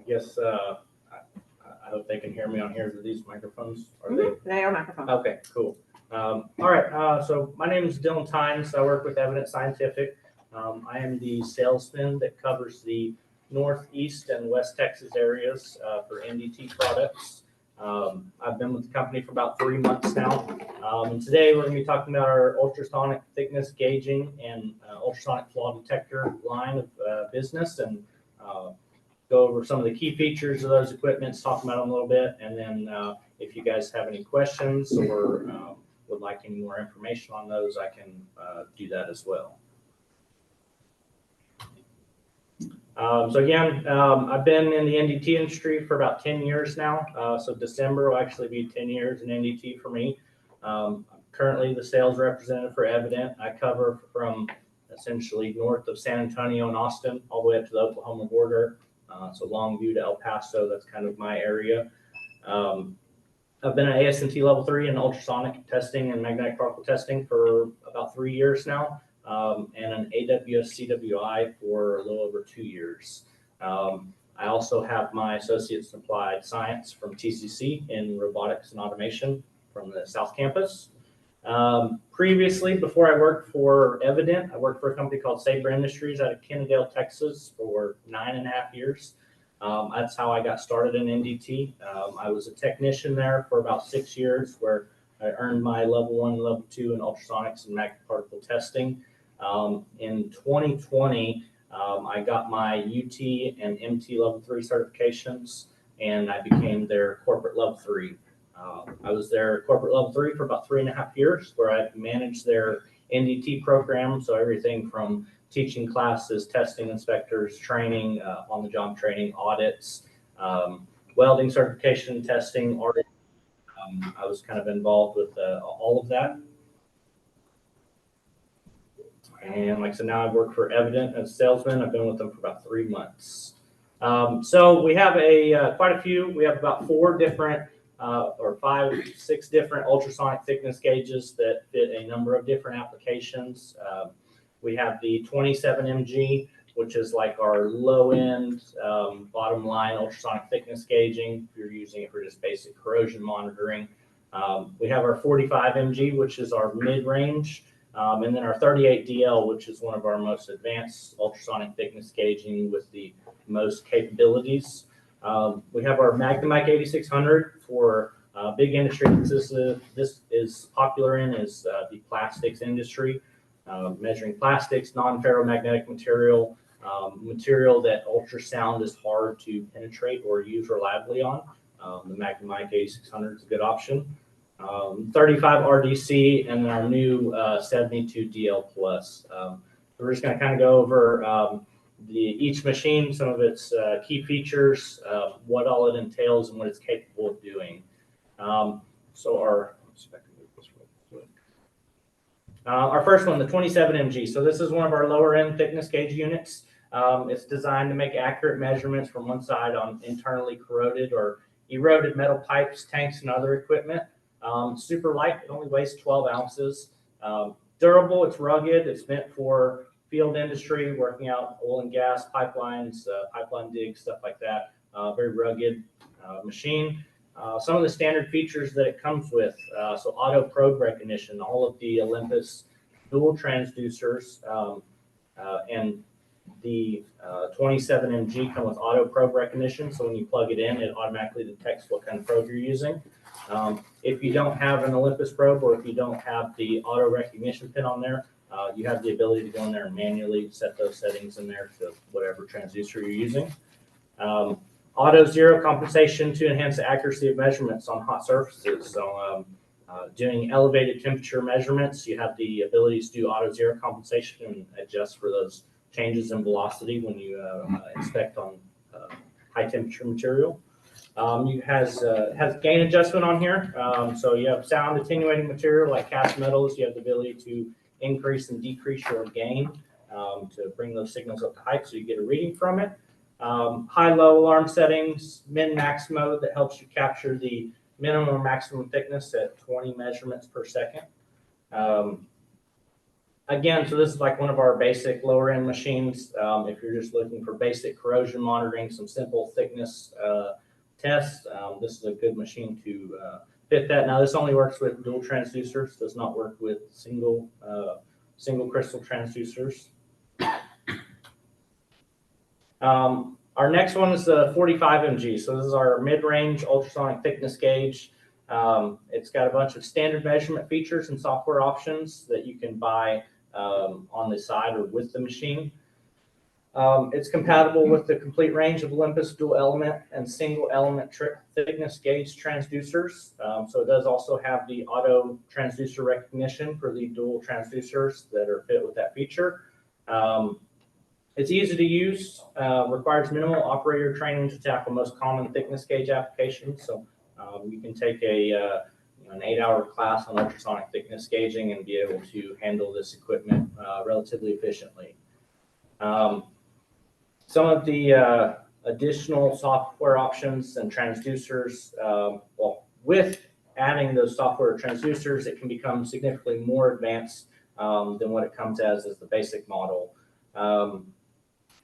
guess I hope they can hear me on here. Are these microphones? Are They are microphones. Okay, cool. All right, so my name is Dillon Tynes. I work with Evident Scientific. I am the salesman that covers the Northeast and West Texas areas for NDT products. I've been with the company for about 3 months now. And today we're going to be talking about our ultrasonic thickness gauging and ultrasonic flaw detector line of business, and go over some of the key features of those equipments, talk about them a little bit, and then if you guys have any questions or would like any more information on those, I can do that as well. So again, I've been in the NDT industry for about 10 years now. So December will actually be 10 years in NDT for me. I'm currently the sales representative for Evident. I cover from essentially north of San Antonio and Austin all the way up to the Oklahoma border. So Longview to El Paso, that's kind of my area. I've been at ASNT level 3 in ultrasonic testing and magnetic particle testing for about 3 years now. And an AWS CWI for a little over 2 years. I also have my Associates in Applied Science from TCC in Robotics and Automation from the South Campus. Previously, before I worked for Evident, I worked for a company called Sabre Industries out of Kennedale, Texas for 9.5 years. That's how I got started in NDT. I was a technician there for about 6 years, where I earned my level 1 and level 2 in ultrasonics and magnetic particle testing. In 2020, I got my UT and MT level 3 certifications, and I became their corporate level 3. I was their corporate level 3 for about 3.5 years, where I managed their NDT program. So everything from teaching classes, testing inspectors, training, on-the-job training, audits, welding certification, testing, audit. I was kind of involved with all of that. And like I said, now I work for Evident as a salesman. I've been with them for about 3 months. So we have quite a few. We have about 4 different or 5, 6 different ultrasonic thickness gauges that fit a number of different applications. We have the 27 mg, which is like our low-end, bottom line ultrasonic thickness gauging, if you're using it for just basic corrosion monitoring. We have our 45 mg, which is our mid-range. And then our 38DL, which is one of our most advanced ultrasonic thickness gauging with the most capabilities. We have our Magnamike 8600 for big industry. This is popular in is the plastics industry, measuring plastics, non-ferromagnetic material, material that ultrasound is hard to penetrate or use reliably on. The Magnamike 8600 is a good option. 35 RDC, and then our new 72 DL Plus. We're just going to kind of go over each machine, some of its key features, what all it entails, and what it's capable of doing. So our first one, the 27 mg. So this is one of our lower end thickness gauge units. It's designed to make accurate measurements from one side on internally corroded or eroded metal pipes, tanks, and other equipment. Super light, it only weighs 12 ounces. Durable, it's rugged, it's meant for field industry, working out oil and gas pipelines, pipeline digs, stuff like that. Very rugged machine. Some of the standard features that it comes with, so auto probe recognition, all of the Olympus dual transducers, and the 27 mg come with auto probe recognition. So when you plug it in, it automatically detects what kind of probe you're using. If you don't have an Olympus probe, or if you don't have the auto recognition pin on there, you have the ability to go in there and manually set those settings in there to whatever transducer you're using. Auto zero compensation to enhance the accuracy of measurements on hot surfaces. So doing elevated temperature measurements, you have the ability to do auto zero compensation and adjust for those changes in velocity when you inspect on high temperature material. You has gain adjustment on here. So you have sound attenuating material like cast metals. You have the ability to increase and decrease your gain to bring those signals up to height so you get a reading from it. High-low alarm settings, min-max mode that helps you capture the minimum or maximum thickness at 20 measurements per second. Again, so this is like one of our basic lower end machines. If you're just looking for basic corrosion monitoring, some simple thickness tests, this is a good machine to fit that. Now this only works with dual transducers, does not work with single crystal transducers. Our next one is the 45 mg. So this is our mid-range ultrasonic thickness gauge. It's got a bunch of standard measurement features and software options that you can buy on the side or with the machine. It's compatible with the complete range of Olympus dual element and single element thickness gauge transducers. So it does also have the auto transducer recognition for the dual transducers that are fit with that feature. It's easy to use, requires minimal operator training to tackle most common thickness gauge applications. So you can take an 8-hour class on ultrasonic thickness gauging and be able to handle this equipment relatively efficiently. Some of the additional software options and transducers, well, with adding those software transducers, it can become significantly more advanced than what it comes as the basic model.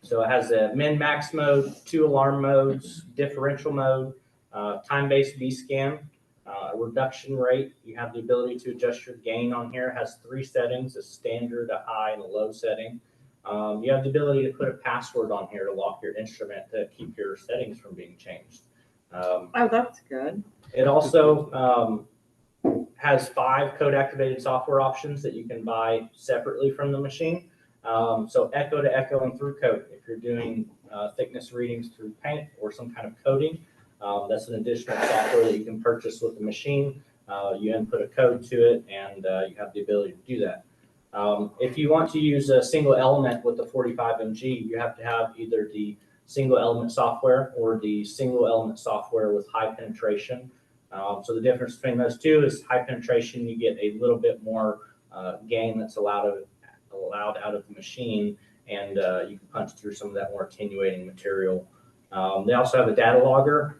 So it has a min-max mode, 2 alarm modes, differential mode, time-based B-scan, reduction rate. You have the ability to adjust your gain on here. It has 3 settings, a standard, a high, and a low setting. You have the ability to put a password on here to lock your instrument to keep your settings from being changed. Oh, that's good. It also has 5 code-activated software options that you can buy separately from the machine. So echo to echo and through coat. If you're doing thickness readings through paint or some kind of coating, that's an additional software that you can purchase with the machine. You input a code to it, and you have the ability to do that. If you want to use a single element with the 45 mg, you have to have either the single element software or the single element software with high penetration. So the difference between those two is high penetration, you get a little bit more gain that's allowed out of the machine, and you can punch through some of that more attenuating material. They also have a data logger,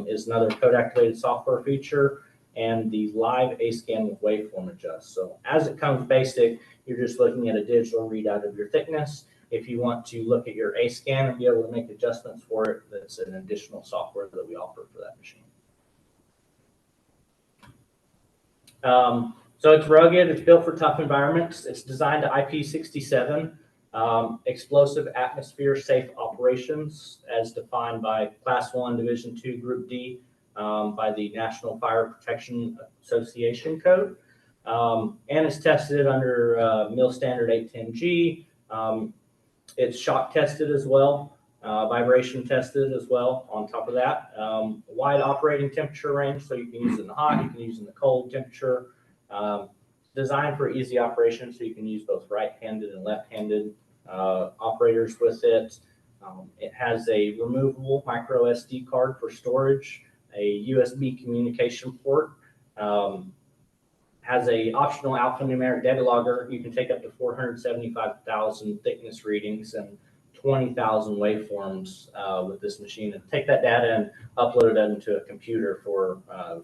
is another code-activated software feature, and the live A-scan with waveform adjust. So as it comes basic, you're just looking at a digital readout of your thickness. If you want to look at your A-scan and be able to make adjustments for it, that's an additional software that we offer for that machine. So it's rugged, it's built for tough environments. It's designed to IP67, explosive atmosphere safe operations as defined by Class 1, Division 2, Group D, by the National Fire Protection Association Code. And it's tested under MIL Standard 810G. It's shock tested as well, vibration tested as well on top of that. Wide operating temperature range, so you can use it in the hot, you can use it in the cold temperature. Designed for easy operation, so you can use both right-handed and left-handed operators with it. It has a removable micro SD card for storage, a USB communication port, has a optional alphanumeric data logger. You can take up to 475,000 thickness readings and 20,000 waveforms with this machine, and take that data and upload it into a computer for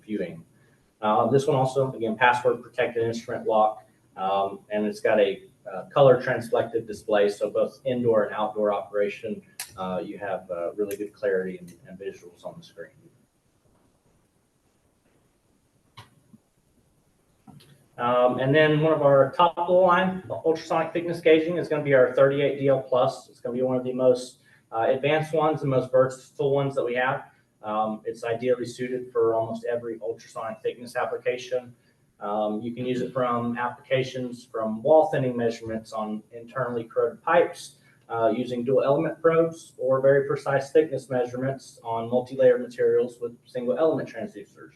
viewing. This one also, again, password protected instrument lock, and it's got a color transflected display, so both indoor and outdoor operation, you have really good clarity and visuals on the screen. And then one of our top of the line ultrasonic thickness gauging is going to be our 38DL Plus. It's going to be one of the most advanced ones and most versatile ones that we have. It's ideally suited for almost every ultrasonic thickness application. You can use it from applications from wall thinning measurements on internally corroded pipes, using dual element probes, or very precise thickness measurements on multi-layered materials with single element transducers.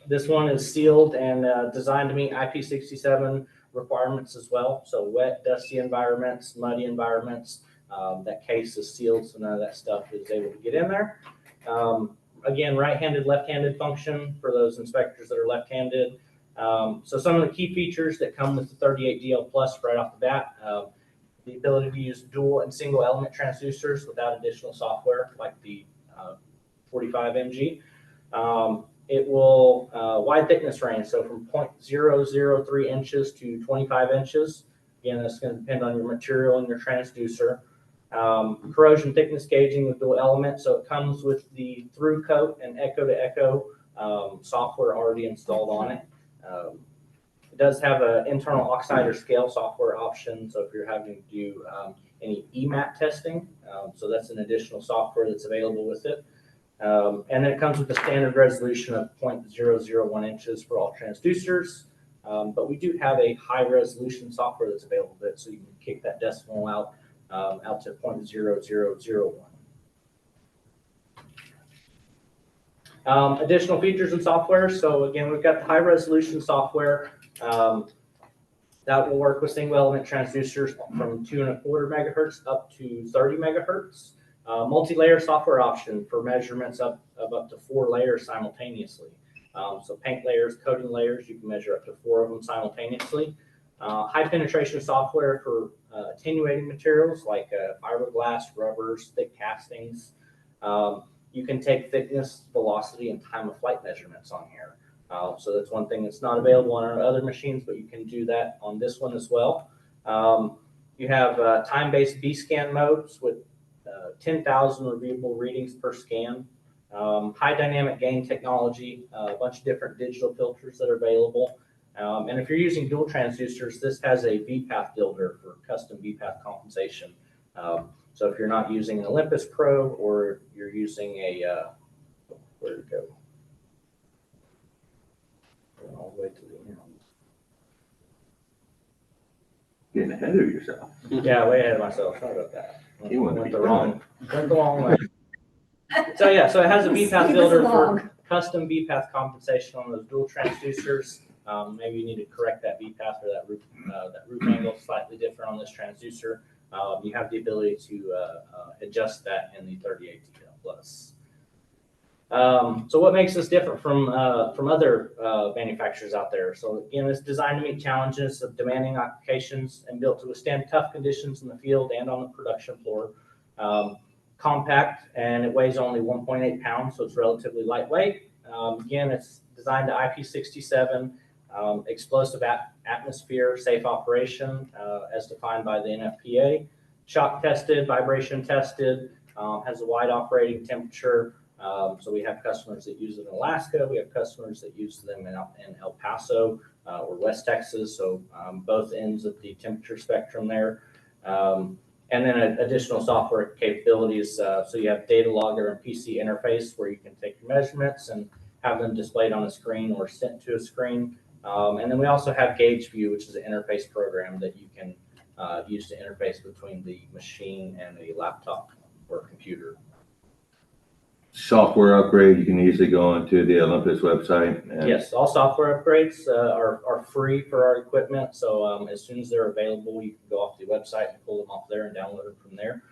This one is sealed and designed to meet IP67 requirements as well. So wet, dusty environments, muddy environments, that case is sealed, so none of that stuff is able to get in there. Again, right-handed, left-handed function for those inspectors that are left-handed. So some of the key features that come with the 38DL Plus right off the bat, the ability to use dual and single element transducers without additional software like the 45 mg. It will wide thickness range, so from 0.003 inches to 25 inches. Again, that's going to depend on your material and your transducer. Corrosion thickness gauging with dual element, so it comes with the through coat and echo to echo software already installed on it. It does have an internal oxide or scale software option, so if you're having to do any EMAT testing, so that's an additional software that's available with it. And then it comes with a standard resolution of 0.001 inches for all transducers. But we do have a high resolution software that's available with it, so you can kick that decimal out to 0.0001. Additional features and software. So again, we've got the high resolution software that will work with single element transducers from 2.25 megahertz up to 30 megahertz. Multi-layer software option for measurements of up to 4 layers simultaneously. So paint layers, coating layers, you can measure up to 4 of them simultaneously. High penetration software for attenuating materials like fiberglass, rubbers, thick castings. You can take thickness, velocity, and time of flight measurements on here. So that's one thing that's not available on our other machines, but you can do that on this one as well. You have time-based B-scan modes with 10,000 reviewable readings per scan. High dynamic gain technology, a bunch of different digital filters that are available. And if you're using dual transducers, this has a V-path builder for custom V-path compensation. So if you're not using an Olympus probe or you're using a, where'd it go? All the way to the end. Getting ahead of yourself. Yeah, way ahead of myself. Sorry about that. You want to Went be the wrong way. So yeah, so it has a V-path builder for custom V-path compensation on those dual transducers. Maybe you need to correct that V-path or that roof angle slightly different on this transducer. You have the ability to adjust that in the 38 detail plus. So what makes this different from other manufacturers out there? So again, it's designed to meet challenges of demanding applications and built to withstand tough conditions in the field and on the production floor. Compact, and it weighs only 1.8 pounds, so it's relatively lightweight. Again, it's designed to IP67, explosive atmosphere, safe operation, as defined by the NFPA. Shock tested, vibration tested, has a wide operating temperature. So we have customers that use it in Alaska. We have customers that use them in El Paso or West Texas. So both ends of the temperature spectrum there. And then additional software capabilities. So you have data logger and PC interface where you can take your measurements and have them displayed on a screen or sent to a screen. And then we also have Gauge View, which is an interface program that you can use to interface between the machine and a laptop or computer. Software upgrade, you can easily go onto the Olympus website. And Yes, all software upgrades are free for our equipment. So as soon as they're available, you can go off the website and pull them off there and download them from there.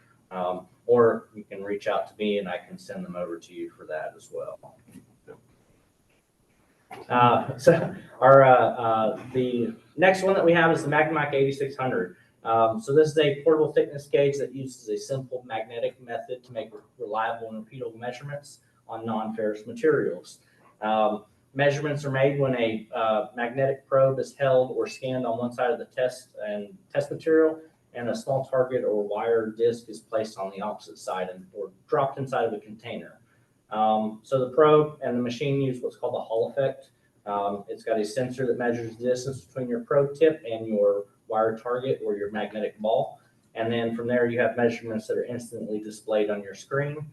Or you can reach out to me and I can send them over to you for that as well. So the next one that we have is the Magnemic 8600. So this is a portable thickness gauge that uses a simple magnetic method to make reliable and repeatable measurements on non-ferrous materials. Measurements are made when a magnetic probe is held or scanned on one side of the test material, and a small target or wire disc is placed on the opposite side or dropped inside of a container. So the probe and the machine use what's called the Hall effect. It's got a sensor that measures the distance between your probe tip and your wire target or your magnetic ball. And then from there, you have measurements that are instantly displayed on your screen.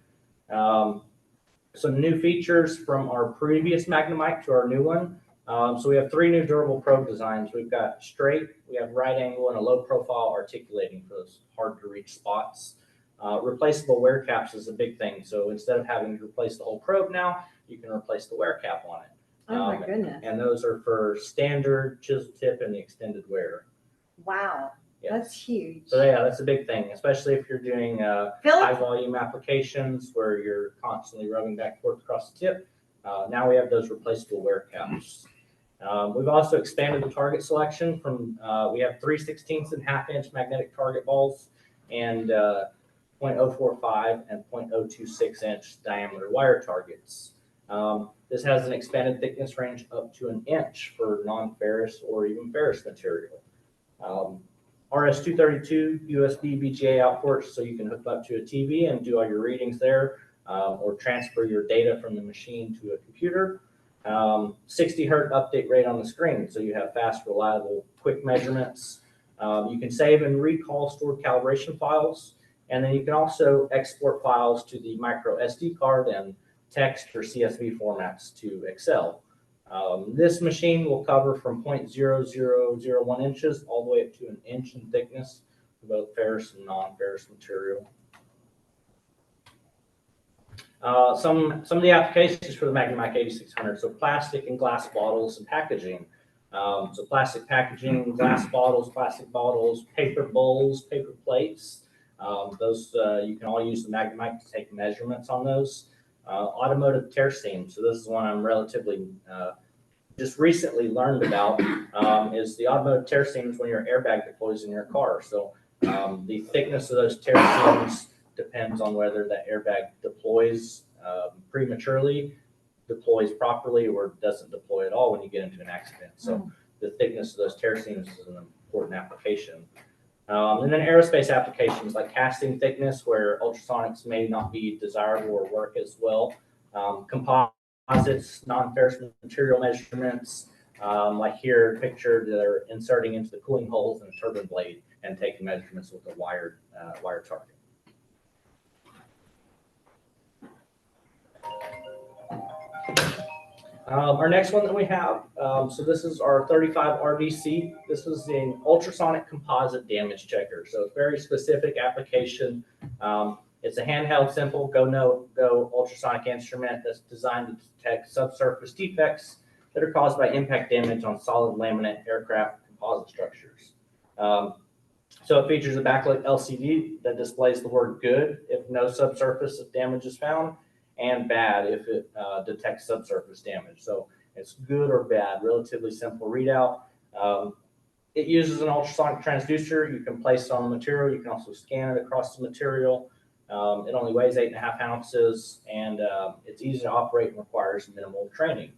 Some new features from our previous Magnemic to our new one. So we have 3 new durable probe designs. We've got straight, we have right angle, and a low profile articulating for those hard to reach spots. Replaceable wear caps is a big thing. So instead of having to replace the whole probe now, you can replace the wear cap on it. Oh my goodness. And those are for standard, chisel tip, and the extended wear. Wow. Yes. That's huge. So yeah, that's a big thing, especially if you're doing high volume applications where you're constantly rubbing back and forth across the tip. Now we have those replaceable wear caps. We've also expanded the target selection from, we have 3/16 and 1/2 inch magnetic target balls and 0.045 and 0.026 inch diameter wire targets. This has an expanded thickness range up to 1 inch for non-ferrous or even ferrous material. RS-232 USB BGA out ports, so you can hook up to a TV and do all your readings there, or transfer your data from the machine to a computer. 60 hertz update rate on the screen, so you have fast, reliable, quick measurements. You can save and recall stored calibration files, and then you can also export files to the micro SD card and text or CSV formats to Excel. This machine will cover from 0.0001 inches all the way up to 1 inch in thickness for both ferrous and non-ferrous material. Some of the applications for the MagnaMic 8600, so plastic and glass bottles and packaging. So plastic packaging, glass bottles, plastic bottles, paper bowls, paper plates. Those you can all use the MagnaMic to take measurements on those. Automotive tear seams. So this is one I'm relatively just recently learned about, is the automotive tear seams when your airbag deploys in your car. So the thickness of those tear seams depends on whether that airbag deploys prematurely, deploys properly, or doesn't deploy at all when you get into an accident. So the thickness of those tear seams is an important application. And then aerospace applications like casting thickness, where ultrasonics may not be desirable or work as well. Composites, non-ferrous material measurements, like here pictured, they're inserting into the cooling holes in a turbine blade and taking measurements with a wired target. Our next one that we have, so this is our 35 RDC. This is an ultrasonic composite damage checker. So it's very specific application. It's a handheld, simple, go ultrasonic instrument that's designed to detect subsurface defects that are caused by impact damage on solid laminate aircraft composite structures. So it features a backlit LCD that displays the word good if no subsurface damage is found, and bad if it detects subsurface damage. So it's good or bad, relatively simple readout. It uses an ultrasonic transducer. You can place it on the material. You can also scan it across the material. It only weighs 8.5 ounces, and it's easy to operate and requires minimal training.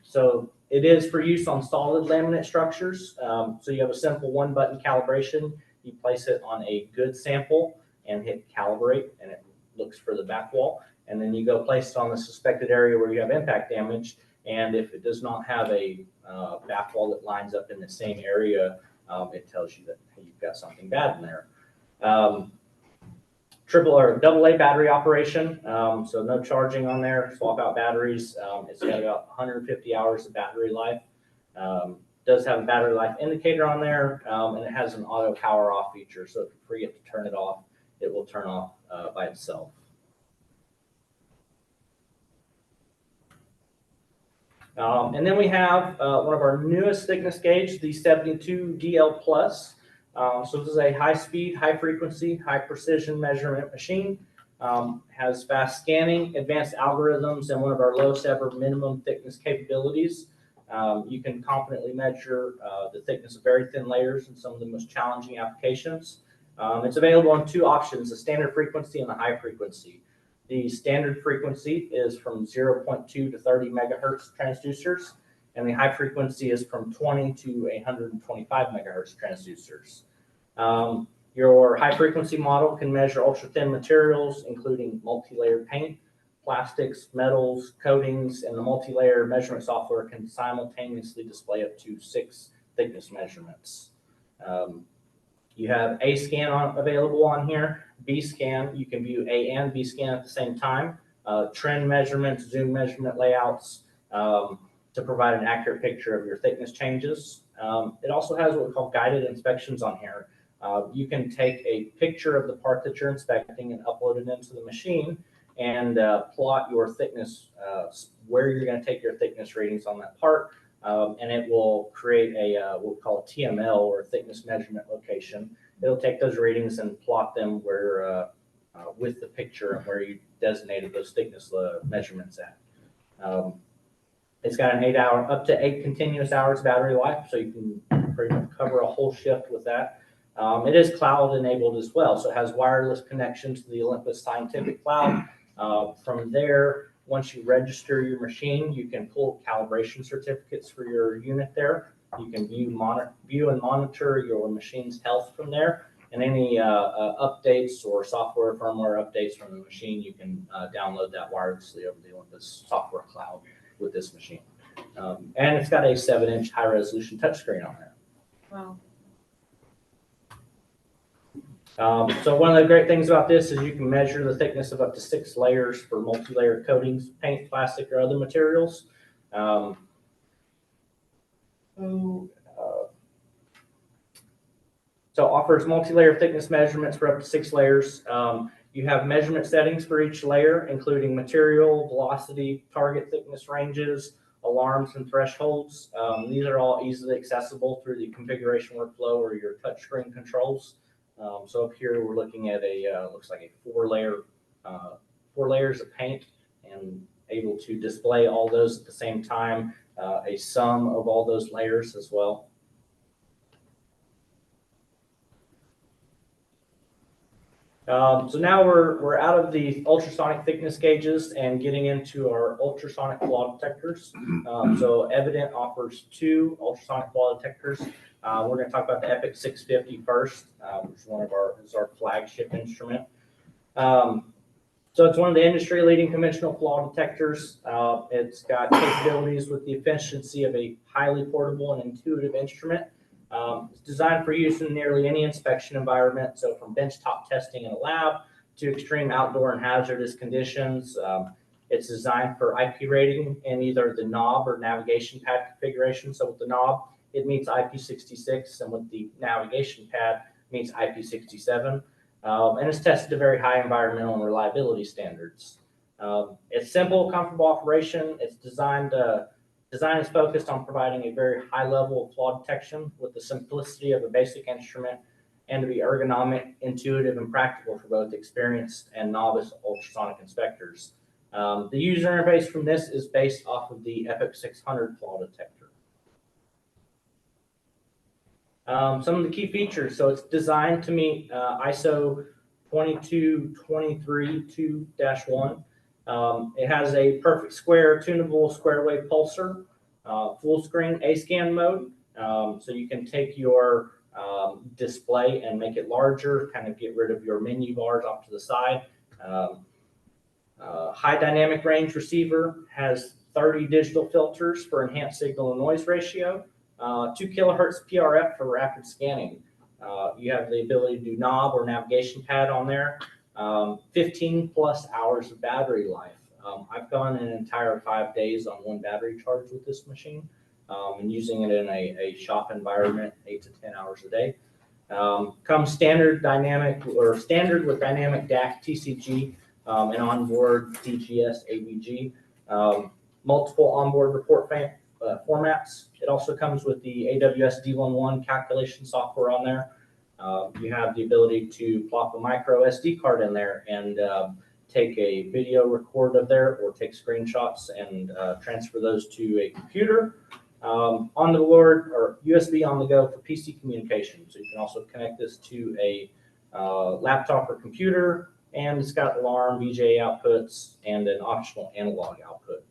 So it is for use on solid laminate structures. So you have a simple 1-button calibration. You place it on a good sample and hit calibrate, and it looks for the back wall. And then you go place it on the suspected area where you have impact damage. And if it does not have a back wall that lines up in the same area, it tells you that, hey, you've got something bad in there. Triple or double A battery operation, so no charging on there. Swap out batteries. It's got about 150 hours of battery life. Does have a battery life indicator on there, and it has an auto power off feature. So if you forget to turn it off, it will turn off by itself. And then we have one of our newest thickness gauge, the 72 DL Plus. So this is a high-speed, high-frequency, high-precision measurement machine. Has fast scanning, advanced algorithms, and one of our lowest ever minimum thickness capabilities. You can confidently measure the thickness of very thin layers in some of the most challenging applications. It's available on 2 options, the standard frequency and the high frequency. The standard frequency is from 0.2 to 30 megahertz transducers, and the high frequency is from 20 to 125 megahertz transducers. Your high frequency model can measure ultra thin materials, including multi-layer paint, plastics, metals, coatings, and the multi-layer measurement software can simultaneously display up to 6 thickness measurements. You have A scan available on here, B scan. You can view A and B scan at the same time. Trend measurements, zoom measurement layouts to provide an accurate picture of your thickness changes. It also has what we call guided inspections on here. You can take a picture of the part that you're inspecting and upload it into the machine and plot your thickness, where you're going to take your thickness readings on that part. And it will create a what we call a TML, or thickness measurement location. It'll take those readings and plot them where with the picture and where you designated those thickness measurements at. It's got an up to 8 continuous hours battery life, so you can pretty much cover a whole shift with that. It is cloud enabled as well, so it has wireless connection to the Olympus Scientific Cloud. From there, Once you register your machine, you can pull calibration certificates for your unit there. You can view and monitor your machine's health from there, and any updates or software firmware updates from the machine, you can download that wirelessly over the Olympus software cloud with this machine. And it's got a 7-inch high-resolution touchscreen on there. Wow. So one of the great things about this is you can measure the thickness of up to 6 layers for multi-layer coatings, paint, plastic, or other materials. So offers multi-layer thickness measurements for up to 6 layers. You have measurement settings for each layer, including material, velocity, target thickness ranges, alarms, and thresholds. These are all easily accessible through the configuration workflow or your touchscreen controls. So up here, we're looking at looks like a 4 layers of paint, and able to display all those at the same time, a sum of all those layers as well. So now we're out of the ultrasonic thickness gauges and getting into our ultrasonic flaw detectors. So Evident offers 2 ultrasonic flaw detectors. We're going to talk about the Epic 650 first, which is our flagship instrument. So it's one of the industry-leading conventional flaw detectors. It's got capabilities with the efficiency of a highly portable and intuitive instrument. It's designed for use in nearly any inspection environment, so from benchtop testing in a lab to extreme outdoor and hazardous conditions. It's designed for IP rating in either the knob or navigation pad configuration. So with the knob, it meets IP66, and with the navigation pad, it meets IP67. And it's tested to very high environmental and reliability standards. It's simple, comfortable operation. It's design is focused on providing a very high level of flaw detection with the simplicity of a basic instrument, and to be ergonomic, intuitive, and practical for both experienced and novice ultrasonic inspectors. The user interface from this is based off of the Epic 600 flaw detector. Some of the key features. So it's designed to meet ISO 22232-1. It has a perfect square tunable square wave pulsar, full screen A-scan mode. So you can take your display and make it larger, kind of get rid of your menu bars off to the side. High dynamic range receiver, has 30 digital filters for enhanced signal and noise ratio. 2 kilohertz PRF for rapid scanning. You have the ability to do knob or navigation pad on there. 15 plus hours of battery life. I've gone an entire 5 days on one battery charge with this machine, and using it in a shop environment 8 to 10 hours a day. Comes standard with dynamic DAC TCG, and onboard DGS AVG. Multiple onboard report formats. It also comes with the AWS Dillon calculation software on there. You have the ability to plop a micro SD card in there and take a video record of there, or take screenshots and transfer those to a computer. On the board, or USB on the go for PC communication. So you can also connect this to a laptop or computer, and it's got alarm, VGA outputs, and an optional analog output.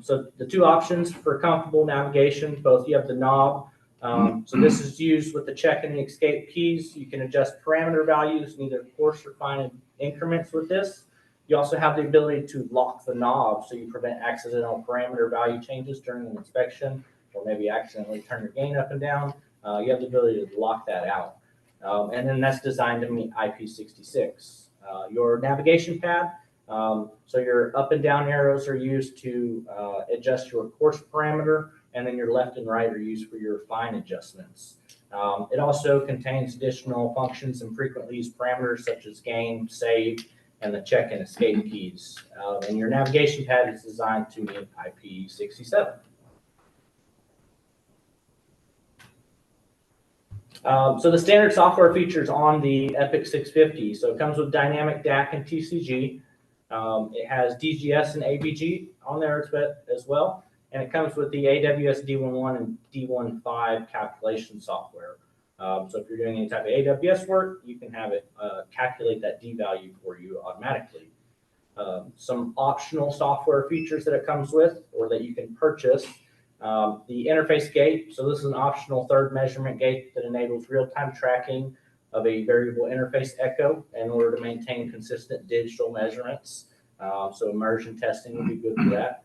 So the 2 options for comfortable navigation, both you have the knob. So this is used with the check and the escape keys. You can adjust parameter values in either coarse or fine increments with this. You also have the ability to lock the knob, so you prevent accidental parameter value changes during an inspection, or maybe accidentally turn your gain up and down. You have the ability to lock that out. And then that's designed to meet IP66. Your navigation pad, so your up and down arrows are used to adjust your coarse parameter, and then your left and right are used for your fine adjustments. It also contains additional functions and frequently used parameters such as gain, save, and the check and escape keys. And your navigation pad is designed to meet IP67. So the standard software features on the Epic 650. So it comes with dynamic DAC and TCG. It has DGS and AVG on there as well. And it comes with the AWS D11 and D15 calculation software. So if you're doing any type of AWS work, you can have it calculate that D value for you automatically. some optional software features that it comes with or that you can purchase. The interface gate, so this is an optional third measurement gate that enables real-time tracking of a variable interface echo in order to maintain consistent digital measurements. So immersion testing would be good for that.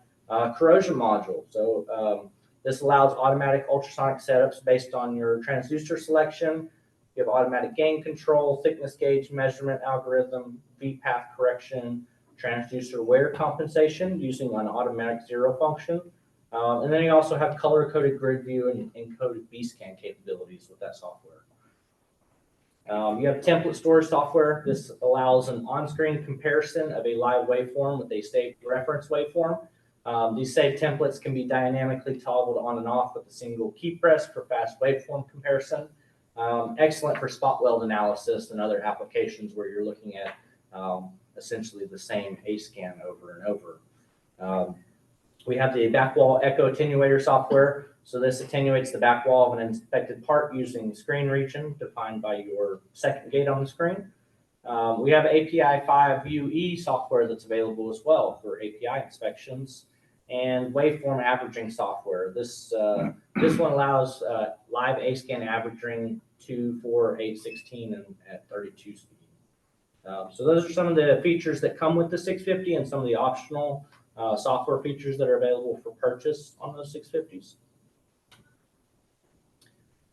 Corrosion module, so this allows automatic ultrasonic setups based on your transducer selection. You have automatic gain control, thickness gauge measurement algorithm, V-path correction, transducer wear compensation using an automatic zero function. And then you also have color-coded grid view and encoded B-scan capabilities with that software. You have template storage software. This allows an on-screen comparison of a live waveform with a saved reference waveform. These saved templates can be dynamically toggled on and off with a single key press for fast waveform comparison. Excellent for spot weld analysis and other applications where you're looking at essentially the same A-scan over and over. We have the back wall echo attenuator software. So this attenuates the back wall of an inspected part using screen region defined by your second gate on the screen. We have API 5 UE software that's available as well for API inspections, and waveform averaging software. This one allows live A-scan averaging 2, 4, 8, 16, and at 32 speed. So those are some of the features that come with the 650 and some of the optional software features that are available for purchase on those 650s.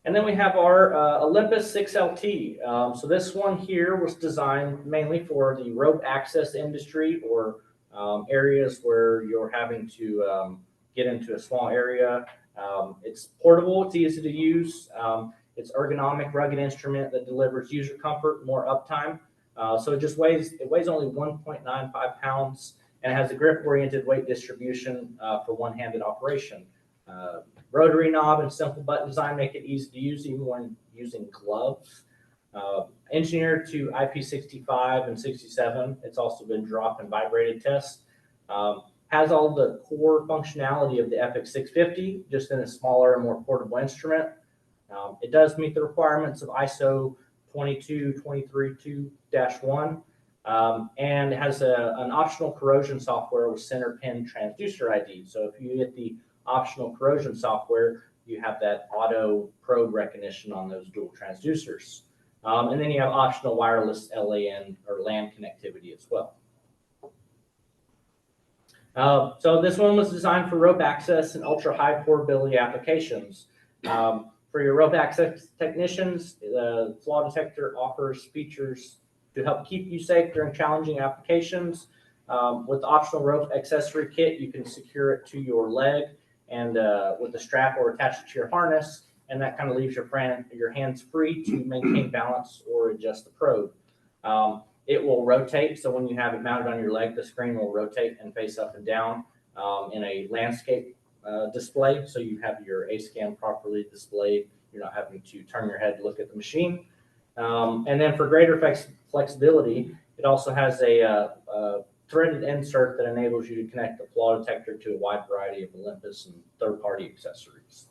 And then we have our Olympus 6LT. So this one here was designed mainly for the rope access industry or areas where you're having to get into a small area. It's portable, it's easy to use. It's ergonomic, rugged instrument that delivers user comfort, more uptime. So it weighs only 1.95 pounds and has a grip-oriented weight distribution for one-handed operation. Rotary knob and simple button design make it easy to use even when using gloves. Engineered to IP65 and 67, it's also been drop and vibrated tests. Has all the core functionality of the Epic 650, just in a smaller and more portable instrument. It does meet the requirements of ISO 22232-1 and has an optional corrosion software with center pin transducer ID. So if you get the optional corrosion software, you have that auto probe recognition on those dual transducers. And then you have optional wireless LAN or LAN connectivity as well. So this one was designed for rope access and ultra high portability applications. For your rope access technicians, the Flaw detector offers features to help keep you safe during challenging applications. With the optional rope accessory kit, you can secure it to your leg and with a strap or attach it to your harness, and that kind of leaves your hands free to maintain balance or adjust the probe. It will rotate, so when you have it mounted on your leg, the screen will rotate and face up and down in a landscape display, so you have your A-scan properly displayed. You're not having to turn your head to look at the machine. And then for greater flexibility, it also has a threaded insert that enables you to connect the Flaw detector to a wide variety of Olympus and third-party accessories.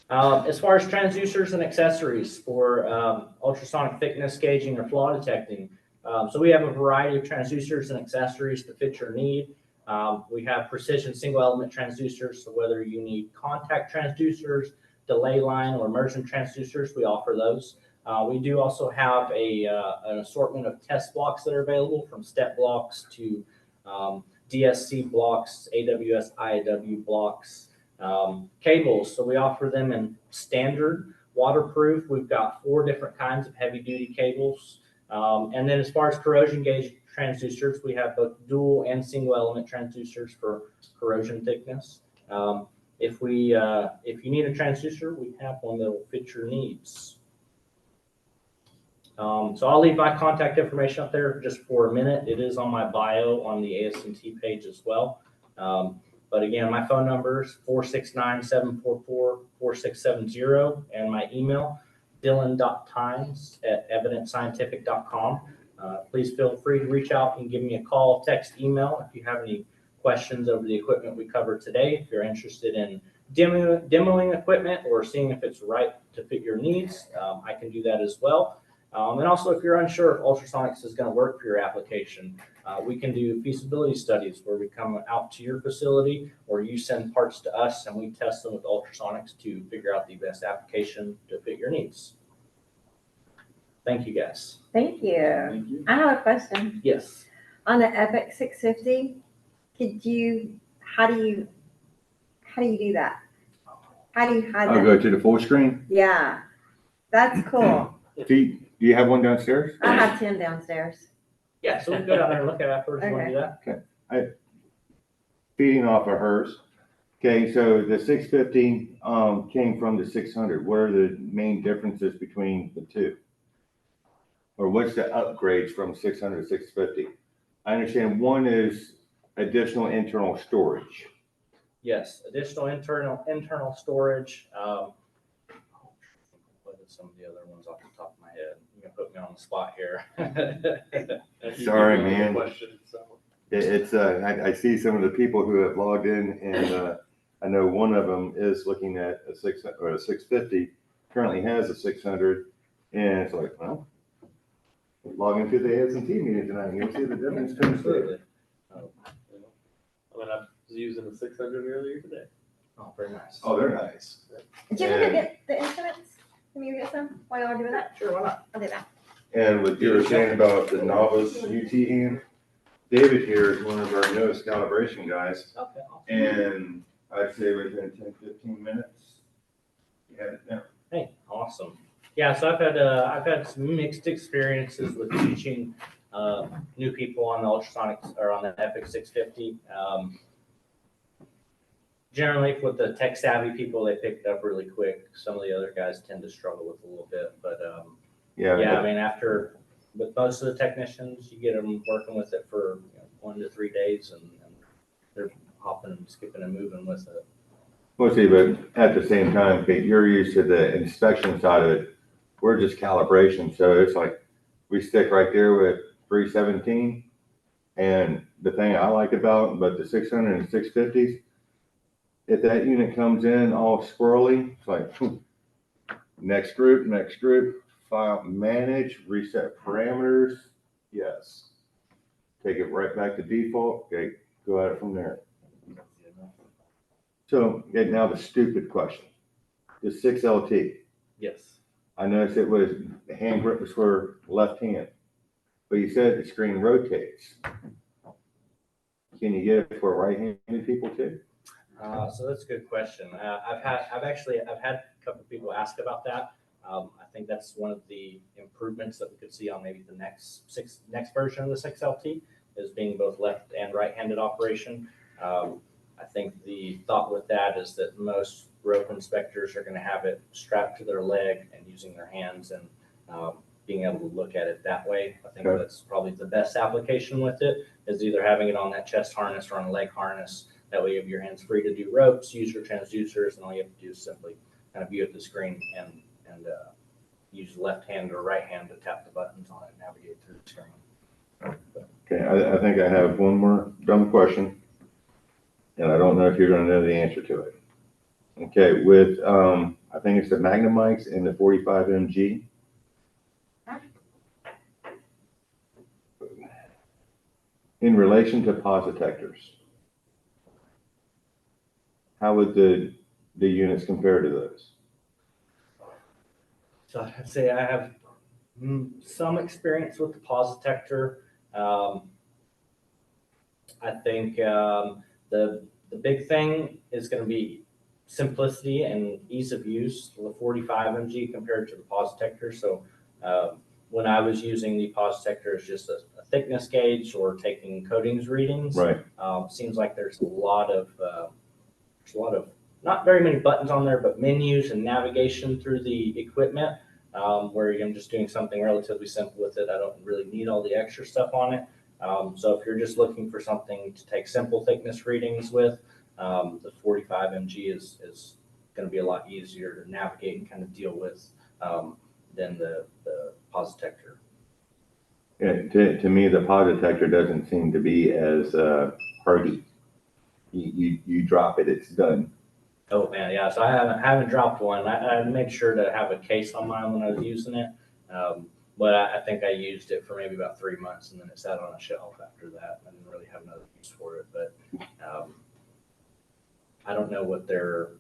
As far as transducers and accessories for ultrasonic thickness gauging or flaw detecting, so we have a variety of transducers and accessories to fit your need. We have precision single element transducers, so whether you need contact transducers, delay line, or immersion transducers, we offer those. We do also have an assortment of test blocks that are available, from step blocks to DSC blocks, AWS, IAW blocks, cables. So we offer them in standard, waterproof. We've got 4 different kinds of heavy duty cables. And then as far as corrosion gauge transducers, we have both dual and single element transducers for corrosion thickness. If you need a transducer, we have one that will fit your needs. So I'll leave my contact information up there just for a minute. It is on my bio on the ASNT page as well. But again, my phone number is 469-744-4670, and my email, dillon.tynes@evidentscientific.com. Please feel free to reach out and give me a call, text, email if you have any questions over the equipment we covered today. If you're interested in demoing equipment or seeing if it's right to fit your needs, I can do that as well. And also, if you're unsure if ultrasonics is going to work for your application, we can do feasibility studies where we come out to your facility or you send parts to us and we test them with ultrasonics to figure out the best application to fit your needs. Thank you, guys. Thank you. Thank you. I have a question. Yes. On the Epic 650, how do you do that? How do you hide I'll that? go to the full screen. Yeah, that's cool. Do you have one downstairs? I have 10 downstairs. Yeah, so we can go down there and look at it afterwards. You want to do that? Feeding off of hers. Okay, so the 650 came from the 600. What are the main differences between the two? Or what's the upgrades from 600 to 650? I understand one is additional internal storage. Yes, additional internal storage. What are some of the other ones off the top of my head? You're gonna put me on the spot here. Sorry, man. Question, so. It's I see some of the people who have logged in, and I know one of them is looking at a 650. Currently has a 600, and it's like, well, log into the ASNT meeting tonight, and you'll see the difference comes through. Absolutely. Oh, I mean, I was using the 600 earlier today. oh, very nice. Oh, they're nice. Did you ever get the instruments? Can you get some while y'all are doing that? Sure, why not? I'll do that. And what you were saying about the novice UT hand, David here is one of our newest calibration guys, Okay, awesome. and I'd say within 10, 15 minutes, you have it down. Hey, awesome. Yeah, so I've had some mixed experiences with teaching new people on the ultrasonics or on the Epic 650. Generally, with the tech savvy people, they pick it up really quick. Some of the other guys tend to struggle with it a little bit, but yeah, I mean, with most of the technicians, you get them working with it for 1 to 3 days, and they're hopping and skipping and moving with it. Well, see, but at the same time, Kate, you're used to the inspection side of it. We're just calibration, so it's like we stick right there with 317. And the thing I like about but the 600 and 650s, if that unit comes in all squirrely, it's like next group, file manage, reset parameters, yes. Take it right back to default, okay, go at it from there. So now the stupid question, the 6LT. Yes. I noticed it was, the hand grip was for left hand, but you said the screen rotates. Can you get it for right-handed people too? So that's a good question. I've had a couple of people ask about that. I think that's one of the improvements that we could see on maybe the next version of the 6LT is being both left and right-handed operation. I think the thought with that is that most rope inspectors are going to have it strapped to their leg and using their hands and being able to look at it that way. I think that's probably the best application with it is either having it on that chest harness or on a leg harness. That way you have your hands free to do ropes, use your transducers, and all you have to do is simply kind of view at the screen and use left hand or right hand to tap the buttons on it and navigate through the screen. Okay, I think I have one more dumb question, and I don't know if you're going to know the answer to it. Okay, with I think it's the Magnum mics and the 45 mg. In relation to pause detectors, how would the units compare to those? So I'd say I have some experience with the pause detector. I think the big thing is going to be simplicity and ease of use with 45 mg compared to the pause detector. So when I was using the pause detector as just a thickness gauge or taking coatings readings, Right. Seems like there's a lot of not very many buttons on there, but menus and navigation through the equipment where I'm just doing something relatively simple with it. I don't really need all the extra stuff on it. So if you're just looking for something to take simple thickness readings with, the 45 mg is going to be a lot easier to navigate and kind of deal with than the pause detector. Yeah, to me, the pause detector doesn't seem to be as hardy. You drop it, it's done. Oh man, yeah. So I haven't dropped one. I made sure to have a case on mine when I was using it. But I think I used it for maybe about 3 months, and then it sat on a shelf after that. I didn't really have another use for it, but I don't know what their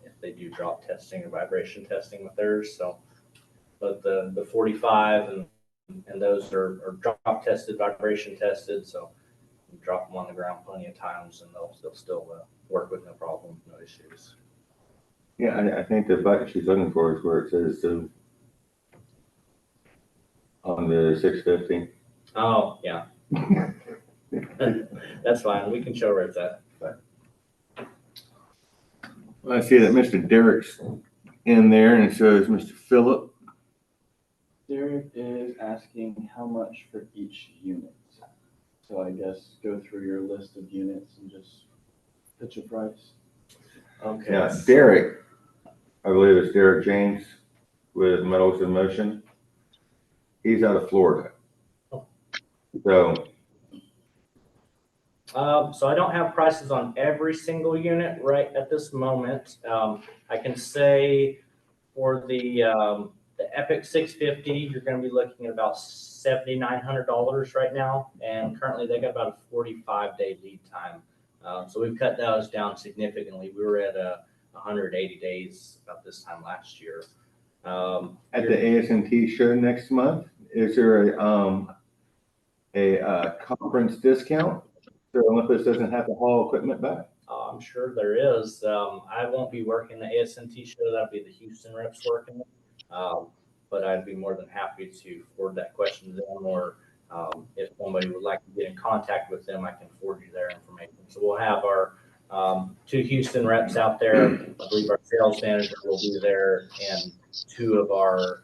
if they do drop testing or vibration testing with theirs. So, but the 45 and those are drop tested, vibration tested. So you drop them on the ground plenty of times, and they'll still work with no problem, no issues. Yeah, I think the button she's looking for is where it says Zoom on the 650. Oh yeah, that's fine. We can show her that. I see that Mr. Derek's in there, and so is Mr. Phillip. Derek is asking how much for each unit. So I guess go through your list of units and just pitch a price. Okay. Now, Derek, I believe it's Derek James with Metals in Motion. He's out of Florida. So, So I don't have prices on every single unit right at this moment. I can say for the Epic 650, you're going to be looking at about $7,900 right now, and currently they got about a 45-day lead time. So we've cut those down significantly. We were at 180 days about this time last year. at the ASNT show next month, is there a conference discount? So Olympus doesn't have to haul equipment back? I'm sure there is. I won't be working the ASNT show. That'll be the Houston reps working it. But I'd be more than happy to forward that question to them, or if somebody would like to get in contact with them, I can forward you their information. So we'll have our 2 Houston reps out there. I believe our sales manager will be there, and 2 of our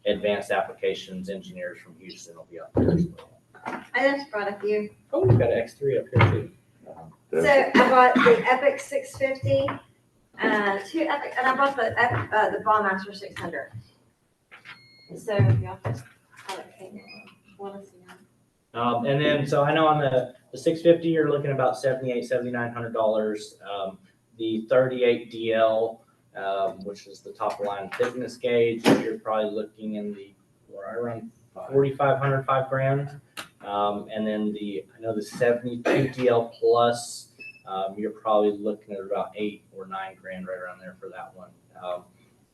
advanced applications engineers from Houston will be out there as well. I just brought a few. Oh, we've got an X3 up here too. So I bought the Epic 650, 2 Epic, and I bought the Ballmaster 600. So y'all just want to see them. And then, so I know on the 650, you're looking about $7,900. The 38 DL, which is the top line thickness gauge, you're probably looking in the around 4,500, $5,000. And then I know the 72 DL plus, you're probably looking at about $8,000 or $9,000 right around there for that one.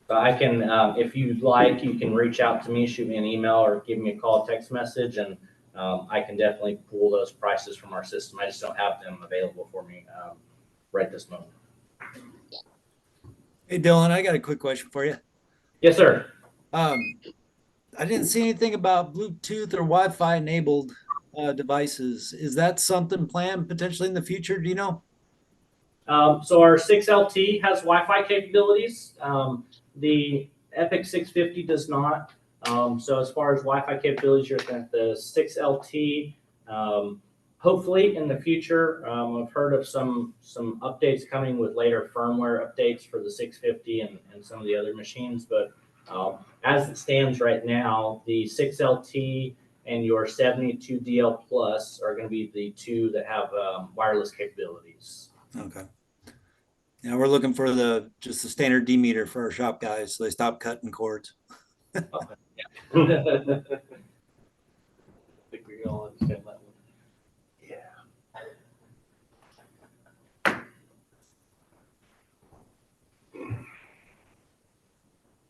So I can, if you'd like, you can reach out to me, shoot me an email, or give me a call, text message, and I can definitely pull those prices from our system. I just don't have them available for me right this moment. Hey, Dylan, I got a quick question for you. Yes, sir. I didn't see anything about Bluetooth or Wi-Fi enabled devices. Is that something planned potentially in the future? Do you know? So our 6LT has Wi-Fi capabilities. The Epic 650 does not. So as far as Wi-Fi capabilities, you're looking at the 6LT. Hopefully in the future, I've heard of some updates coming with later firmware updates for the 650 and some of the other machines. But as it stands right now, the 6LT and your 72 DL Plus are going to be the 2 that have wireless capabilities. Okay. Yeah, we're looking for just the standard D meter for our shop guys, so they stop cutting cords. I think we can all understand that one.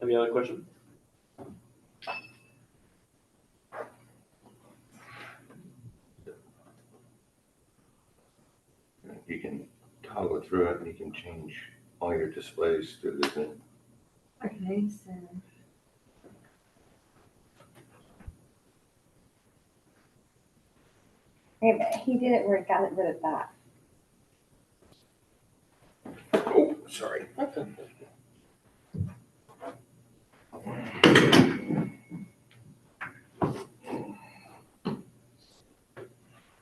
Any other questions? You can toggle through it and you can change all your displays through the Zoom. Okay, so. Okay, but he did it where he got rid of that. Oh, sorry.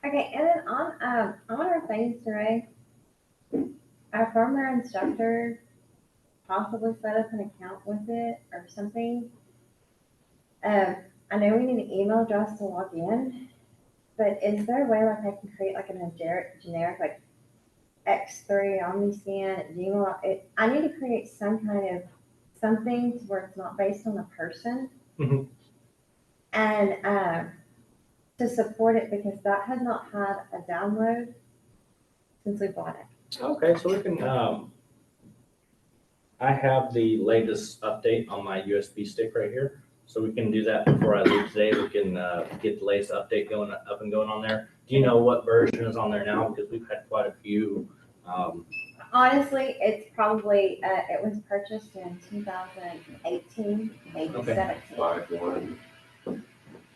Okay, and then on our things today, our firmware instructor possibly set up an account with it or something. I know we need an email address to log in, but is there a way like I can create like a generic like X3 OmniScan at Gmail? I need to create some kind of something to where it's not based on a person. Mhm. and to support it because that has not had a download since we bought it. Okay, so we can, I have the latest update on my USB stick right here. So we can do that before I leave today. We can get the latest update going up and going on there. Do you know what version is on there now? Because we've had quite a few. Honestly, it's probably, it was purchased in 2018, maybe Okay. 17. 5.1.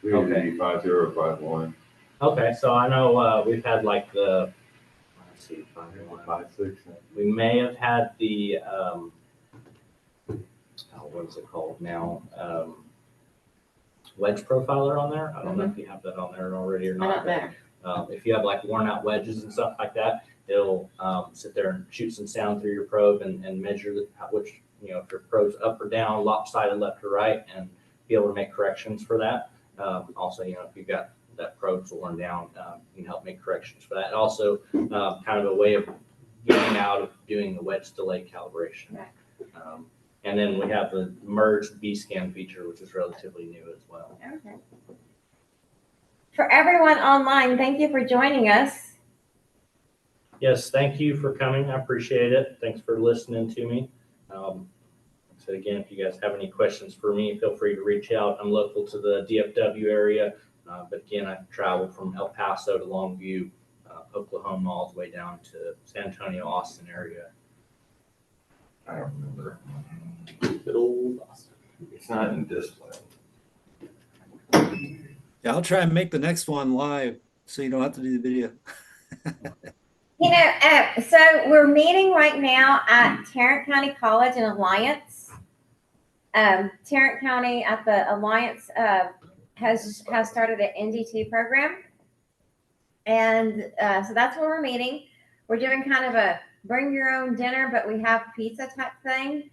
We Okay. 5.0, 5.1. Okay, so I know we've had like the, let's see, 5.1. 5.6. We may have had the, what is it called now? Wedge profiler on there. I don't know if you have that on there already or I not. don't know. If you have like worn out wedges and stuff like that, it'll sit there and shoot some sound through your probe and measure which, if your probe's up or down, lopsided left or right, and be able to make corrections for that. Also, if you've got that probe's worn down, you can help make corrections for that. And also, kind of a way of getting out of doing the wedge delay calibration. Right. And then we have the merged B-scan feature, which is relatively new as well. Okay. For everyone online, thank you for joining us. Yes, thank you for coming. I appreciate it. Thanks for listening to me. So again, if you guys have any questions for me, feel free to reach out. I'm local to the DFW area, but again, I've traveled from El Paso to Longview, Oklahoma, all the way down to San Antonio, Austin area. I don't remember. Good old Austin. It's not in display. Yeah, I'll try and make the next one live so you don't have to do the video. So we're meeting right now at Tarrant County College in Alliance. Tarrant County at the Alliance has started an NDT program. And so that's where we're meeting. We're doing kind of a bring your own dinner, but we have pizza type thing.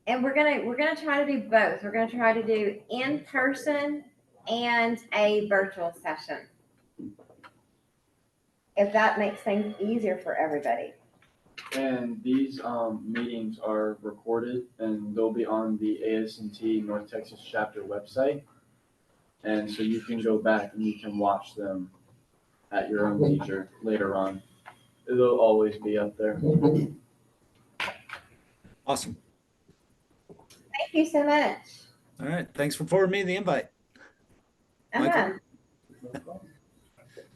And we're gonna try to do both. We're gonna try to do in person and a virtual session, if that makes things easier for everybody. And these meetings are recorded and they'll be on the ASNT North Texas chapter website. And so you can go back and you can watch them at your own leisure later on. It'll always be up there. Awesome. Thank you so much. All right. Thanks for forwarding me the invite. Michael?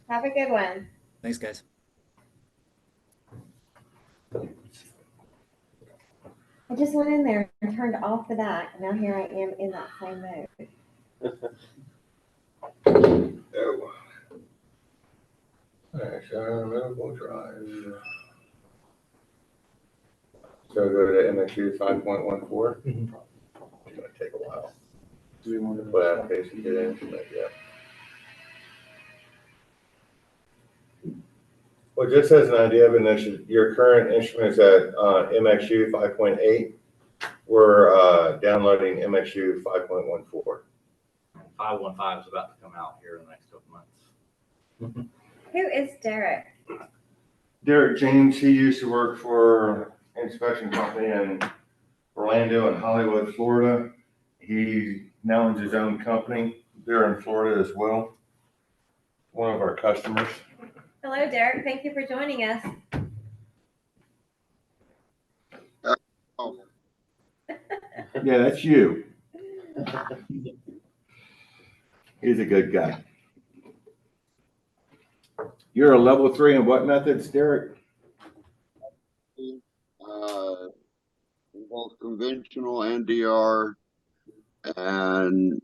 Have a good one. Thanks, guys. I just went in there and turned off the back, and now here I am in that same mode. Oh. All right, so medical drive. So go to MXU 5.14. It's gonna take a while. Do we want to? But application get in, but yeah. Well, just as an idea of initiative, your current instruments at MXU 5.8, we're downloading MXU 5.14. 515 is about to come out here in the next couple months. Who is Derek? Derek James, he used to work for an inspection company in Orlando and Hollywood, Florida. He now owns his own company there in Florida as well. One of our customers. Hello, Derek. Thank you for joining us. Yeah, that's you. He's a good guy. You're a level 3 in what methods, Derek? Both conventional NDR and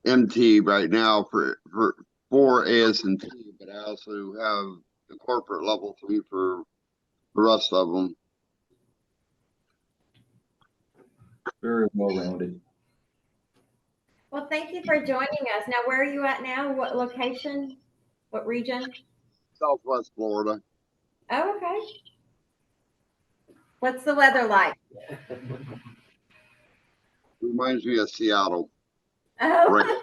MT right now for ASNT, but I also have the corporate level 3 for the rest of them. Very well rounded. Well, thank you for joining us. Now, where are you at now? What location? What region? Southwest Florida. Oh, okay. What's the weather like? Reminds me of Seattle. Oh. Right.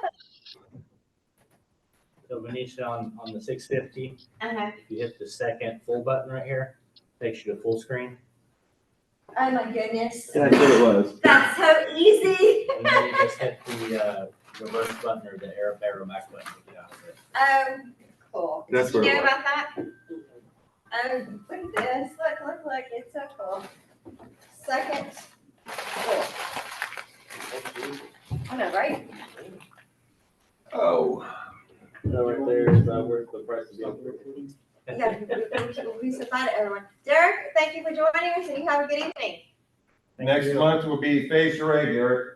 So Venetia on the 650, Uh-huh. if you hit the second full button right here, takes you to full screen. Oh my goodness. That's what it was. That's so easy. And then reverse button or the arrow back button to get out of it. Oh, cool. That's Did you what it know was. about that? Oh, look at this. Look. It's so cool. Second. Cool. I know, right? Oh. That right there is worth the price of the upgrade. Yeah, we'll be so fun to everyone. Derek, thank you for joining us and you have a good evening. Thank Next you. month will be face array, Garrett.